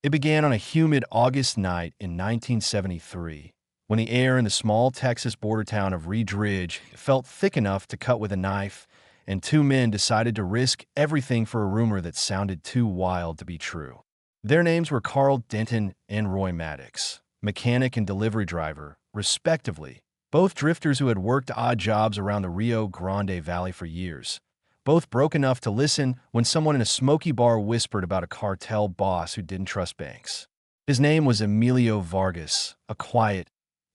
It began on a humid August night in 1973, when the air in the small Texas border town of Reed Ridge felt thick enough to cut with a knife, and two men decided to risk everything for a rumor that sounded too wild to be true. Their names were Carl Denton and Roy Maddox, mechanic and delivery driver, respectively, both drifters who had worked odd jobs around the Rio Grande Valley for years. Both broke enough to listen when someone in a smoky bar whispered about a cartel boss who didn't trust banks. His name was Emilio Vargas, a quiet,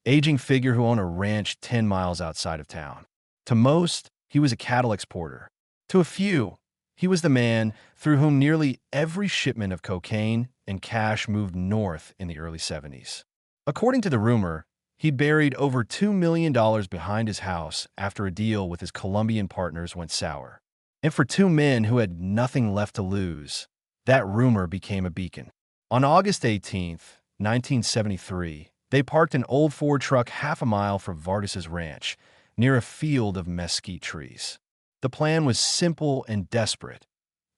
aging figure who owned a ranch 10 miles outside of town. To most, he was a cattle exporter. To a few, he was the man through whom nearly every shipment of cocaine and cash moved north in the early 70s. According to the rumor, he buried over $2 million behind his house after a deal with his Colombian partners went sour. And for two men who had nothing left to lose, that rumor became a beacon. On August 18, 1973, they parked an old Ford truck half a mile from Vargas's ranch, near a field of mesquite trees. The plan was simple and desperate.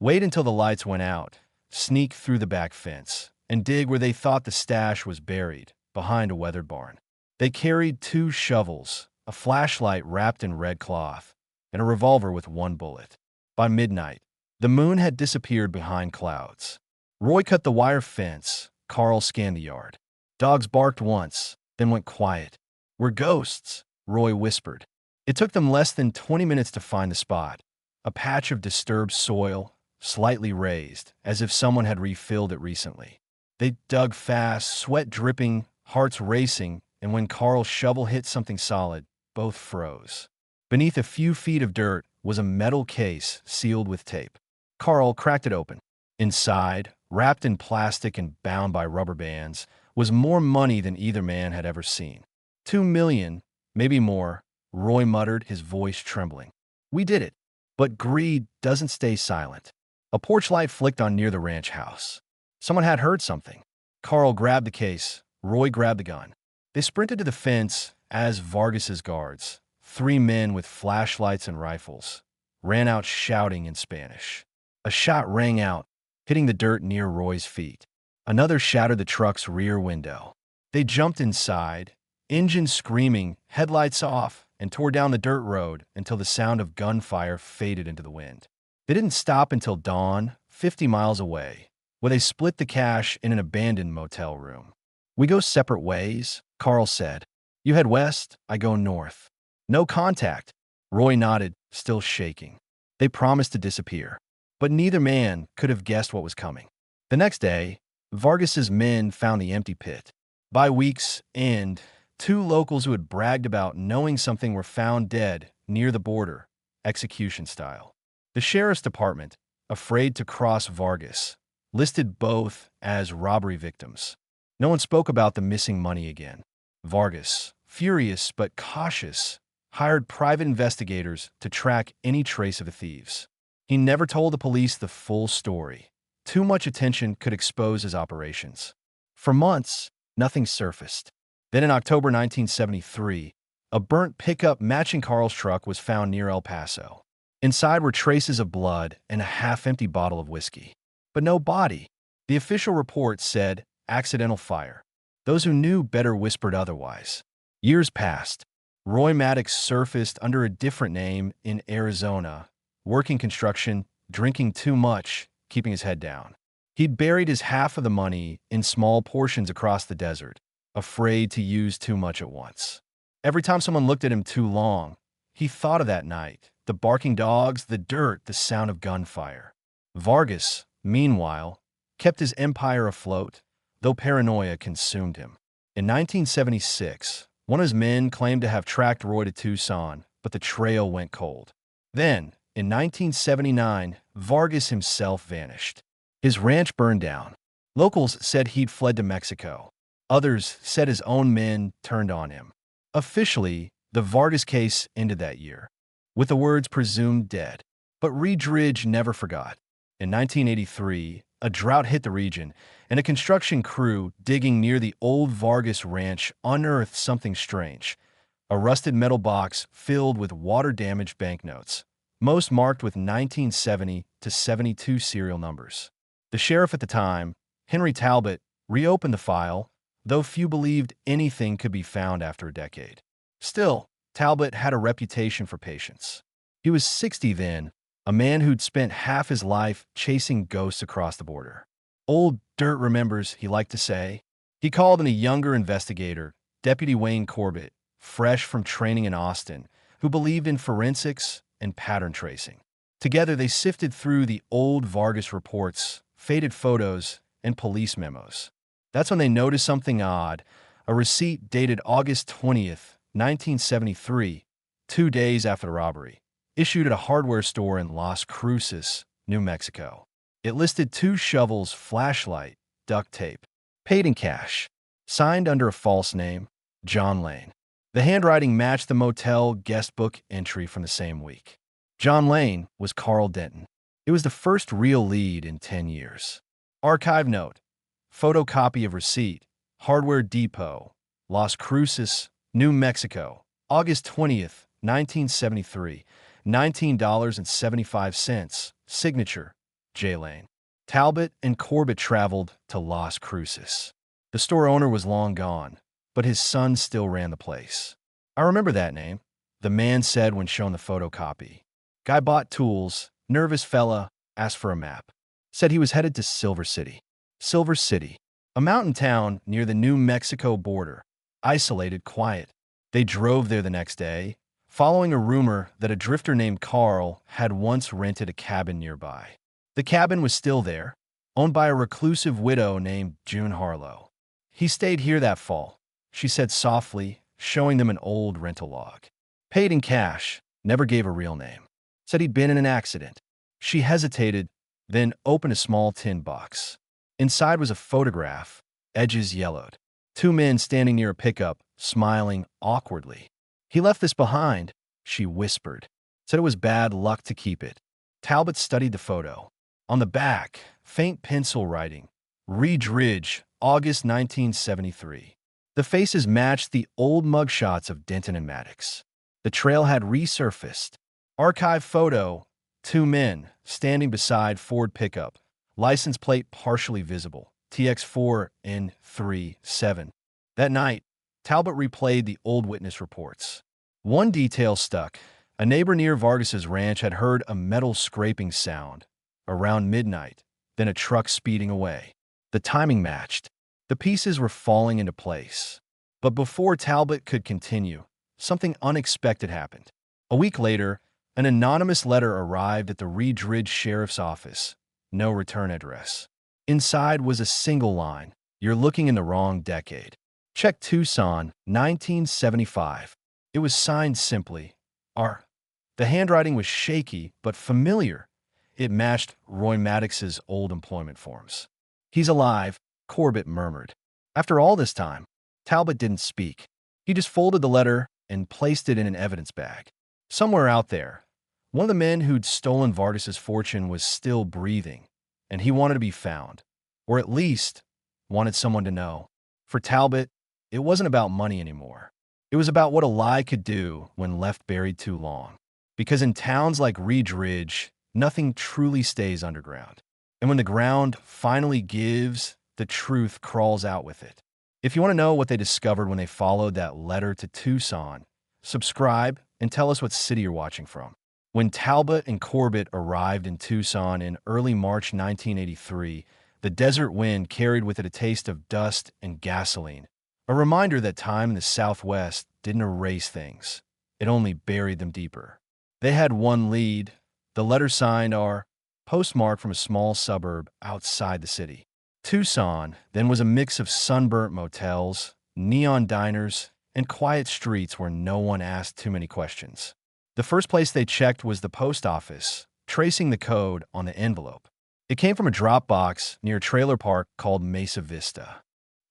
Wait until the lights went out, sneak through the back fence, and dig where they thought the stash was buried, behind a weathered barn. They carried 2 shovels, a flashlight wrapped in red cloth, and a revolver with 1 bullet. By midnight, the moon had disappeared behind clouds. Roy cut the wire fence. Carl scanned the yard. Dogs barked once, then went quiet. "We're ghosts," Roy whispered. It took them less than 20 minutes to find the spot, a patch of disturbed soil, slightly raised, as if someone had refilled it recently. They dug fast, sweat dripping, hearts racing, and when Carl's shovel hit something solid, both froze. Beneath a few feet of dirt was a metal case sealed with tape. Carl cracked it open. Inside, wrapped in plastic and bound by rubber bands, was more money than either man had ever seen. 2 million, maybe more, Roy muttered, his voice trembling. "We did it." But greed doesn't stay silent. A porch light flicked on near the ranch house. Someone had heard something. Carl grabbed the case. Roy grabbed the gun. They sprinted to the fence as Vargas's guards, 3 men with flashlights and rifles, ran out shouting in Spanish. A shot rang out, hitting the dirt near Roy's feet. Another shattered the truck's rear window. They jumped inside, engine screaming, headlights off, and tore down the dirt road until the sound of gunfire faded into the wind. They didn't stop until dawn, 50 miles away, where they split the cash in an abandoned motel room. "We go separate ways," Carl said. "You head west, I go north. No contact." Roy nodded, still shaking. They promised to disappear. But neither man could have guessed what was coming. The next day, Vargas's men found the empty pit. By week's end, 2 locals who had bragged about knowing something were found dead near the border, execution style. The sheriff's department, afraid to cross Vargas, listed both as robbery victims. No one spoke about the missing money again. Vargas, furious but cautious, hired private investigators to track any trace of the thieves. He never told the police the full story. Too much attention could expose his operations. For months, nothing surfaced. Then in October 1973, a burnt pickup matching Carl's truck was found near El Paso. Inside were traces of blood and a half-empty bottle of whiskey. But no body. The official report said accidental fire. Those who knew better whispered otherwise. Years passed. Roy Maddox surfaced under a different name in Arizona, working construction, drinking too much, keeping his head down. He'd buried his half of the money in small portions across the desert, afraid to use too much at once. Every time someone looked at him too long, he thought of that night, the barking dogs, the dirt, the sound of gunfire. Vargas, meanwhile, kept his empire afloat, though paranoia consumed him. In 1976, one of his men claimed to have tracked Roy to Tucson, but the trail went cold. Then, in 1979, Vargas himself vanished. His ranch burned down. Locals said he'd fled to Mexico. Others said his own men turned on him. Officially, the Vargas case ended that year, with the words presumed dead. But Reed Ridge never forgot. In 1983, a drought hit the region, and a construction crew digging near the old Vargas ranch unearthed something strange: a rusted metal box filled with water-damaged banknotes, most marked with 1970 to 72 serial numbers. The sheriff at the time, Henry Talbot reopened the file, though few believed anything could be found after a decade. Still, Talbot had a reputation for patience. He was 60 then, a man who'd spent half his life chasing ghosts across the border. Old dirt remembers, he liked to say. He called in a younger investigator, Deputy Wayne Corbett, fresh from training in Austin, who believed in forensics and pattern tracing. Together, they sifted through the old Vargas reports, faded photos, and police memos. That's when they noticed something odd, a receipt dated August 20th, 1973, 2 days after the robbery, issued at a hardware store in Las Cruces, New Mexico. It listed 2 shovels, flashlight, duct tape, paid in cash, signed under a false name, John Lane. The handwriting matched the motel guest book entry from the same week. John Lane was Carl Denton. It was the first real lead in 10 years. Archive note: photocopy of receipt, Hardware Depot, Las Cruces, New Mexico, August 20th, 1973, $19.75, signature, J. Lane. Talbot and Corbett traveled to Las Cruces. The store owner was long gone, but his son still ran the place. "I remember that name," the man said when shown the photocopy. "Guy bought tools, nervous fella, asked for a map. Said he was headed to Silver City." Silver City, a mountain town near the New Mexico border, isolated, quiet. They drove there the next day, following a rumor that a drifter named Carl had once rented a cabin nearby. The cabin was still there, owned by a reclusive widow named June Harlow. "He stayed here that fall," she said softly, showing them an old rental log. "Paid in cash, never gave a real name. Said he'd been in an accident." She hesitated, then opened a small tin box. Inside was a photograph, edges yellowed. 2 men standing near a pickup, smiling awkwardly. "He left this behind," she whispered. "Said it was bad luck to keep it." Talbot studied the photo. On the back, faint pencil writing, "Reed Ridge, August 1973. The faces matched the old mugshots of Denton and Maddox. The trail had resurfaced. Archive photo, 2 men standing beside Ford pickup, license plate partially visible, TX4N37. That night, Talbot replayed the old witness reports. One detail stuck. A neighbor near Vargas's ranch had heard a metal scraping sound around midnight, then a truck speeding away. The timing matched. The pieces were falling into place. But before Talbot could continue, something unexpected happened. A week later, an anonymous letter arrived at the Reed Ridge Sheriff's Office. No return address. Inside was a single line: "You're looking in the wrong decade. Check Tucson, 1975. It was signed simply, R. The handwriting was shaky but familiar. It matched Roy Maddox's old employment forms. "He's alive," Corbett murmured. After all this time, Talbot didn't speak. He just folded the letter and placed it in an evidence bag. Somewhere out there, one of the men who'd stolen Vargas's fortune was still breathing, and he wanted to be found, or at least wanted someone to know. For Talbot, it wasn't about money anymore. It was about what a lie could do when left buried too long. Because in towns like Reed Ridge, nothing truly stays underground. And when the ground finally gives, the truth crawls out with it. If you want to know what they discovered when they followed that letter to Tucson, subscribe and tell us what city you're watching from. When Talbot and Corbett arrived in Tucson in early March 1983, the desert wind carried with it a taste of dust and gasoline, a reminder that time in the Southwest didn't erase things. It only buried them deeper. They had one lead, the letter signed R, postmarked from a small suburb outside the city. Tucson then was a mix of sunburnt motels, neon diners, and quiet streets where no one asked too many questions. The first place they checked was the post office, tracing the code on the envelope. It came from a drop box near a trailer park called Mesa Vista.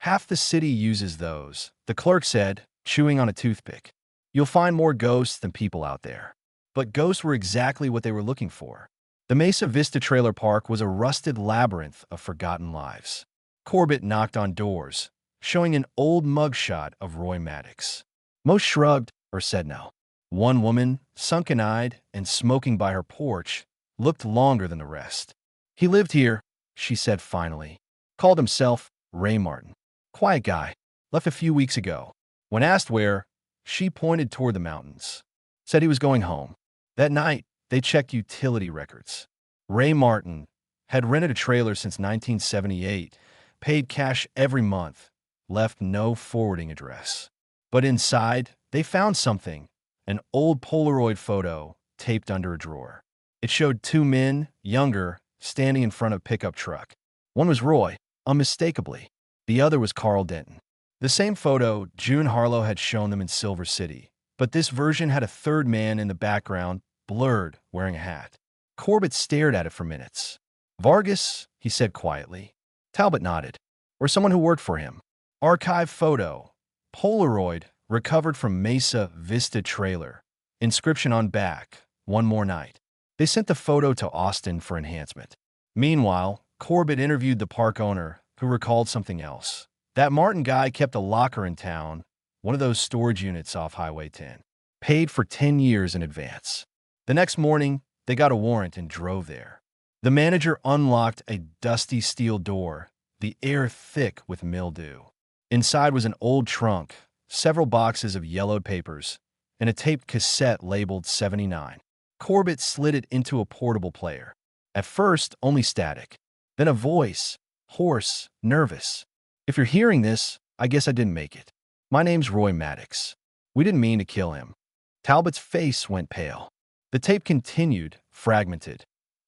"Half the city uses those," the clerk said, chewing on a toothpick. "You'll find more ghosts than people out there." But ghosts were exactly what they were looking for. The Mesa Vista trailer park was a rusted labyrinth of forgotten lives. Corbett knocked on doors, showing an old mugshot of Roy Maddox. Most shrugged or said no. One woman, sunken-eyed and smoking by her porch, looked longer than the rest. "He lived here," she said finally. Called himself Ray Martin. Quiet guy. Left a few weeks ago. When asked where, she pointed toward the mountains. Said he was going home. That night, they checked utility records. Ray Martin had rented a trailer since 1978, paid cash every month, left no forwarding address. But inside, they found something, an old Polaroid photo taped under a drawer. It showed two men, younger, standing in front of a pickup truck. One was Roy, unmistakably. The other was Carl Denton. The same photo June Harlow had shown them in Silver City, but this version had a third man in the background, blurred, wearing a hat. Corbett stared at it for minutes. Vargas, he said quietly. Talbot nodded. Or someone who worked for him. Archive photo. Polaroid, recovered from Mesa Vista trailer. Inscription on back. One more night. They sent the photo to Austin for enhancement. Meanwhile, Corbett interviewed the park owner, who recalled something else. That Martin guy kept a locker in town, one of those storage units off Highway 10. Paid for 10 years in advance. The next morning, they got a warrant and drove there. The manager unlocked a dusty steel door, the air thick with mildew. Inside was an old trunk, several boxes of yellowed papers, and a taped cassette labeled 79. Corbett slid it into a portable player. At first, only static. Then a voice, hoarse, nervous. If you're hearing this, I guess I didn't make it. My name's Roy Maddox. We didn't mean to kill him. Talbot's face went pale. The tape continued, fragmented.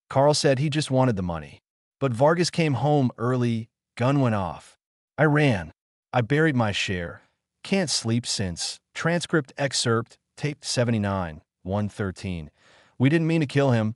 Carl said he just wanted the money. But Vargas came home early, gun went off. I ran. I buried my share. Can't sleep since. Transcript excerpt, tape 79, 113. We didn't mean to kill him.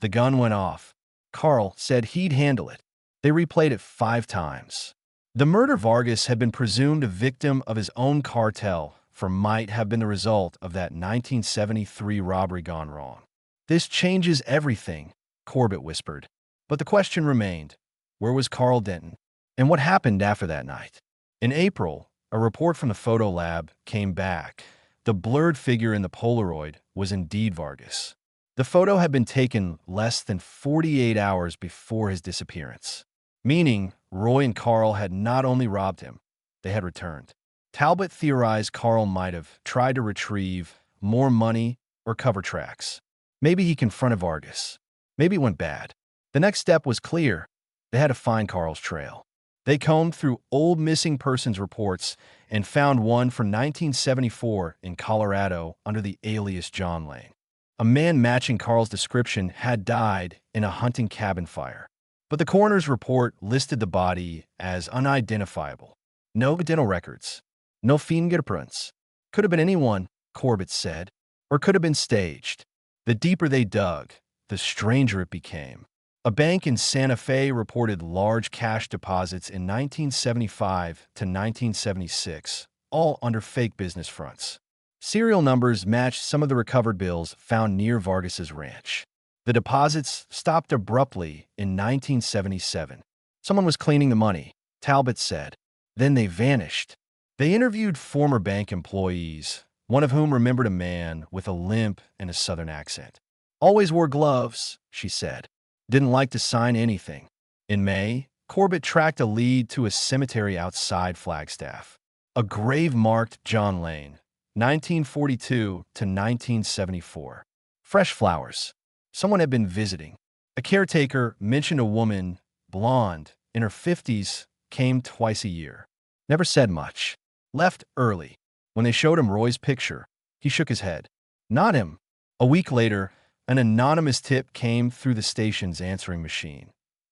The gun went off. Carl said he'd handle it. They replayed it 5 times. The murder Vargas had been presumed a victim of his own cartel, for might have been the result of that 1973 robbery gone wrong. This changes everything, Corbett whispered. But the question remained, where was Carl Denton? And what happened after that night? In April, a report from the photo lab came back. The blurred figure in the Polaroid was indeed Vargas. The photo had been taken less than 48 hours before his disappearance, meaning Roy and Carl had not only robbed him, they had returned. Talbot theorized Carl might have tried to retrieve more money or cover tracks. Maybe he confronted Vargas. Maybe it went bad. The next step was clear. They had to find Carl's trail. They combed through old missing persons reports and found one from 1974 in Colorado under the alias John Lane. A man matching Carl's description had died in a hunting cabin fire. But the coroner's report listed the body as unidentifiable. No dental records. No fingerprints. Could have been anyone, Corbett said, or could have been staged. The deeper they dug, the stranger it became. A bank in Santa Fe reported large cash deposits in 1975 to 1976, all under fake business fronts. Serial numbers matched some of the recovered bills found near Vargas's ranch. The deposits stopped abruptly in 1977. Someone was cleaning the money, Talbot said. Then they vanished. They interviewed former bank employees, one of whom remembered a man with a limp and a southern accent. Always wore gloves, she said. Didn't like to sign anything. In May, Corbett tracked a lead to a cemetery outside Flagstaff. A grave marked John Lane, 1942 to 1974. Fresh flowers. Someone had been visiting. A caretaker mentioned a woman, blonde, in her 50s, came twice a year. Never said much. Left early. When they showed him Roy's picture, he shook his head. Not him. A week later, an anonymous tip came through the station's answering machine.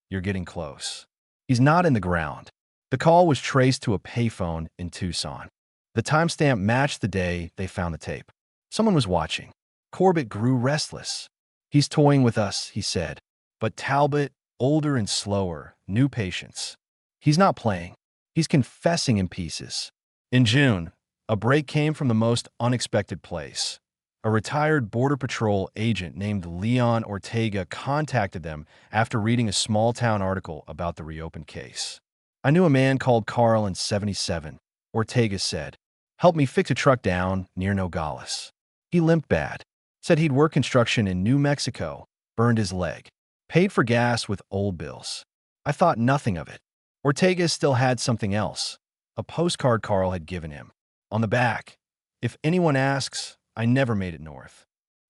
You're getting close. He's not in the ground. The call was traced to a payphone in Tucson. The timestamp matched the day they found the tape. Someone was watching. Corbett grew restless. He's toying with us, he said. But Talbot, older and slower, knew patience. He's not playing. He's confessing in pieces. In June, a break came from the most unexpected place. A retired Border Patrol agent named Leon Ortega contacted them after reading a small-town article about the reopened case. I knew a man called Carl in 77, Ortega said. Helped me fix a truck down near Nogales. He limped bad. Said he'd worked construction in New Mexico, burned his leg. Paid for gas with old bills. I thought nothing of it. Ortega still had something else, a postcard Carl had given him. On the back, "If anyone asks, I never made it north."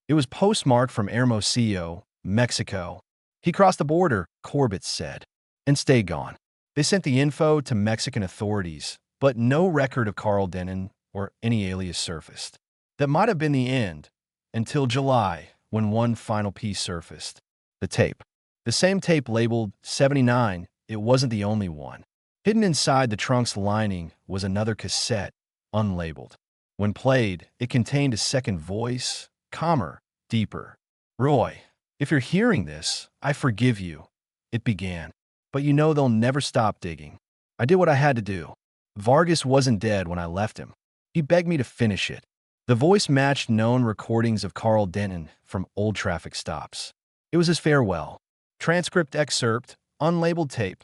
It was postmarked from Hermosillo, Mexico. "He crossed the border," Corbett said, "and stayed gone." They sent the info to Mexican authorities, but no record of Carl Denton or any alias surfaced. That might have been the end, until July, when one final piece surfaced. The tape. The same tape labeled 79, it wasn't the only one. Hidden inside the trunk's lining was another cassette, unlabeled. When played, it contained a second voice, calmer, deeper. "Roy, if you're hearing this, I forgive you," it began. "But you know they'll never stop digging. I did what I had to do. Vargas wasn't dead when I left him. He begged me to finish it." The voice matched known recordings of Carl Denton from old traffic stops. It was his farewell. Transcript excerpt, unlabeled tape,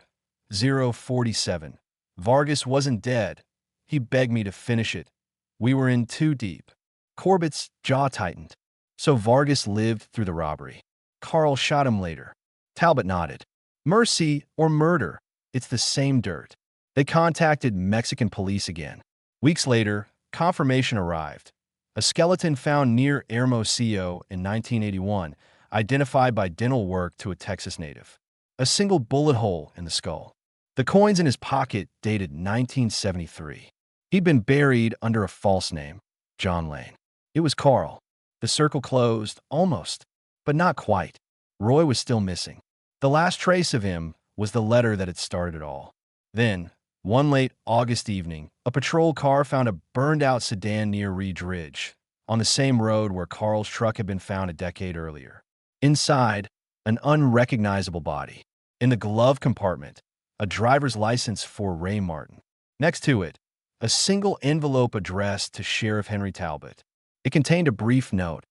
047. "Vargas wasn't dead. He begged me to finish it. We were in too deep." Corbett's jaw tightened. So Vargas lived through the robbery. Carl shot him later. Talbot nodded. "Mercy or murder, it's the same dirt." They contacted Mexican police again. Weeks later, confirmation arrived. A skeleton found near Hermosillo in 1981, identified by dental work to a Texas native. A single bullet hole in the skull. The coins in his pocket dated 1973. He'd been buried under a false name, John Lane. It was Carl. The circle closed, almost, but not quite. Roy was still missing. The last trace of him was the letter that had started it all. Then, one late August evening, a patrol car found a burned-out sedan near Reed Ridge, on the same road where Carl's truck had been found a decade earlier. Inside, an unrecognizable body. In the glove compartment, a driver's license for Ray Martin. Next to it, a single envelope addressed to Sheriff Henry Talbot. It contained a brief note.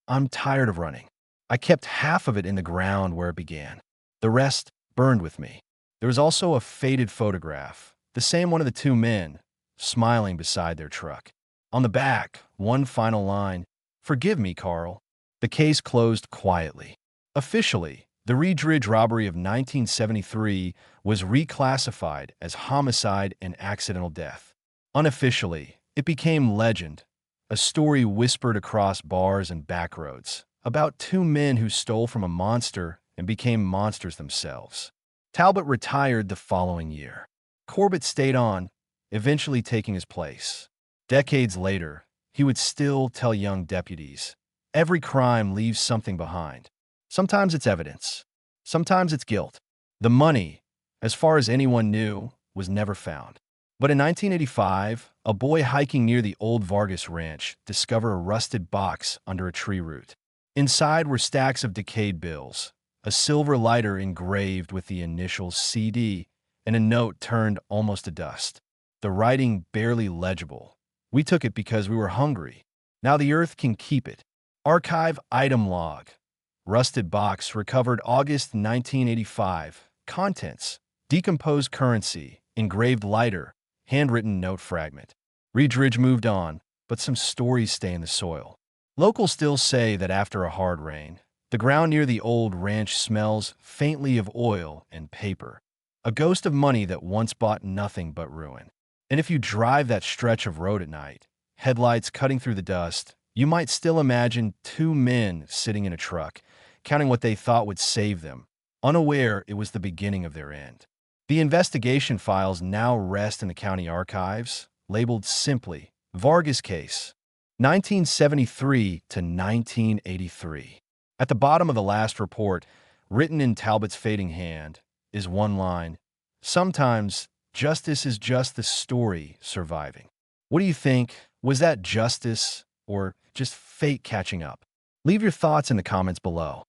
"I'm tired of running. I kept half of it in the ground where it began. The rest burned with me." There was also a faded photograph, the same one of the two men, smiling beside their truck. On the back, one final line, "Forgive me, Carl." The case closed quietly. Officially, the Reed Ridge robbery of 1973 was reclassified as homicide and accidental death. Unofficially, it became legend, a story whispered across bars and back roads, about two men who stole from a monster and became monsters themselves. Talbot retired the following year. Corbett stayed on, eventually taking his place. Decades later, he would still tell young deputies, "Every crime leaves something behind. Sometimes it's evidence. Sometimes it's guilt." The money, as far as anyone knew, was never found. But in 1985, a boy hiking near the old Vargas ranch discovered a rusted box under a tree root. Inside were stacks of decayed bills, a silver lighter engraved with the initials CD, and a note turned almost to dust. The writing barely legible. "We took it because we were hungry. Now the earth can keep it." Archive item log. Rusted box recovered August 1985. Contents: decomposed currency, engraved lighter, handwritten note fragment. Reed Ridge moved on, but some stories stay in the soil. Locals still say that after a hard rain, the ground near the old ranch smells faintly of oil and paper, a ghost of money that once bought nothing but ruin. And if you drive that stretch of road at night, headlights cutting through the dust, you might still imagine two men sitting in a truck, counting what they thought would save them, unaware it was the beginning of their end. The investigation files now rest in the county archives, labeled simply Vargas Case, 1973 to 1983. At the bottom of the last report, written in Talbot's fading hand, is one line, "Sometimes justice is just the story surviving." What do you think? Was that justice or just fate catching up? Leave your thoughts in the comments below.